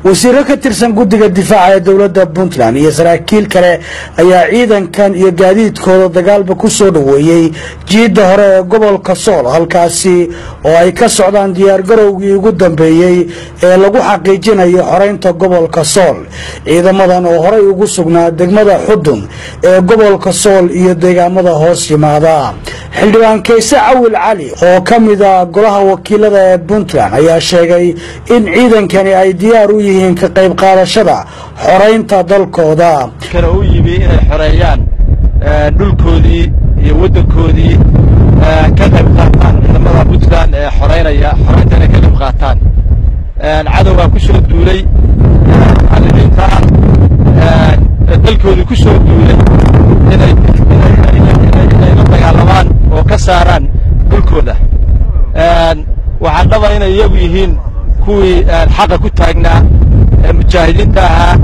wasiiro ka tirsan guddiga difaaca ee dowladda Puntland iyo saraakiil kale ayaa ciidankan iyo gaadiidkooda dagaalba ku soo dhaweeyay jiida hore ee gobolka Sool halkaasi oo ay ka socdaan diyaar garowgii ugu dambeeyay ee lagu xaqiijinayo xoreynta gobolka Sool ciidamadan oo hore ugu sugnaa degmada Xudun ee gobolka Sool iyo deegaamada hoos yimaada xildhibaan Kayse Cawil Cali oo kamid ah golaha wakiilada ee Puntland ayaa sheegay in ciidankani ay diyaar u yihiin ka qayb qaadashada xoreynta dalkooda kana u yimi inay xoreeyaan dhulkoodii iyo wadankoodii ka qayb qaataan ciidamada Puntland ee xoreynaya xoreynta ka qayb qaataan cadawga ku soo duulay xalinta dalkoodii ku soo duulay inay la dagaalamaan oo ka saaraan dhulkooda waxaan rabaa inay iyagu yihiin kuwii xaqa ku taagnaa mujaahidiinta ahaa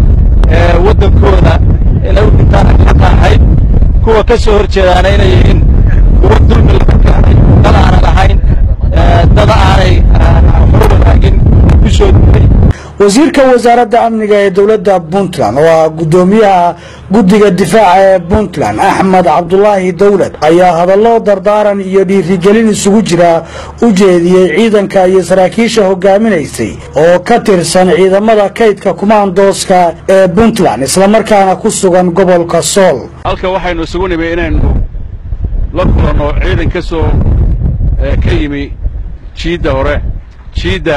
wadankooda inay u dhintaan xaqa ahayd kuwa ka soo horjeedaana inay yihiin kuwa dulmi laga keenay dad aanan lahayn dad aanay waxba wanaagin ku soo duulay wasiirka wasaaradda amniga ee dowladda Puntland oo gudoomiyaha guddiga difaaca ee Puntland Axmed Cabdullaahi Dawlad ayaa hadallo dardaaran iyo dhiirigelin isugu jira u jeediyay ciidanka iyo saraakiisha hogaaminaysay oo ka tirsan ciidamada kaydka kumaandooska ee Puntland isla markaana ku sugan gobolka Sool halka waxaynu isugu nimay inaynu la kulano ciidan ka soo ka yimi jiida hore jiida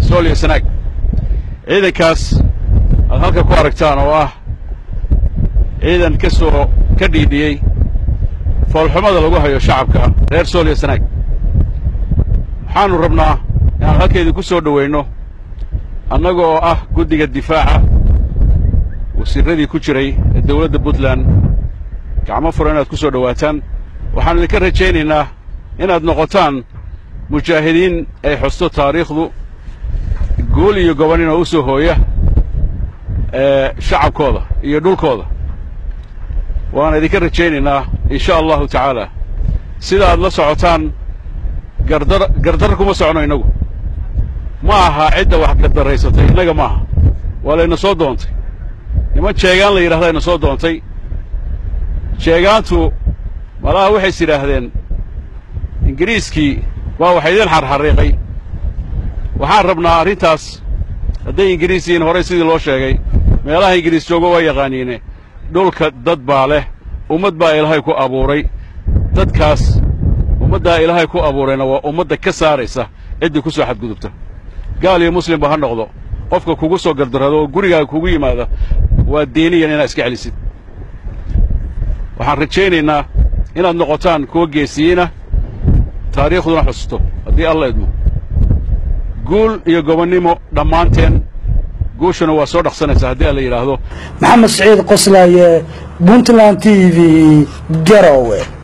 Sool iyo Sanaag ciidankaas aad halka ku aragtaan oo ah ciidan ka dhiidhiyey foolxumada lagu hayo shacabka reer Sool iyo Sanaag waxaanu rabnaa inaan halkeedii ku soo dhaweyno annaga oo ah guddiga difaaca wasiiradii ku jiray ee dowladda Puntland gacmo furan inaad ku soo dhawaataan waxaan idinka rajaynaynaa inaad noqotaan mujaahidiin ay xusto taariikhdu guul iyo gobanina u soo hooya shacabkooda iyo dhulkooda waan idinka rajaynaynaa insha Allahu ta'ala sida aad la socotaan gardar kuma socono inagu ma aha cidda wax gardaraysatay inaga ma aha walaayna soo doontay niman jeegaan la yiraahdo ina soo doontay jeegaantu malaha waxay yiraahdeen ingiriiskii waa waxay idin xarxariiqay waxaan rabnaa arrintaas hadday ingiriisiin hore sidii loo sheegay meelaha ingiriis joogo waa yaqaaniine dhulka dad baa leh ummad baa ilaahay ku abuuray dadkaas ummadda ilaahay ku abuurayna waa ummadda ka saaraysa cidii ku soo xadgudubta gaal iyo muslim ba ha noqdo qofka kugu soo gardarado oo gurigaaga kugu yimaada waa diiniyan inaad iska celisid waxaan rajaynaynaa inaad noqotaan kuwa geesiyiina taariikhduna xusto haddii alla idmo guul iyo gobonnimo dhammaanteen guushuna waa soo dhaqsanaysaa haddii la yiraahdo maxamed saciid qoslaaye Puntland TV Garowe.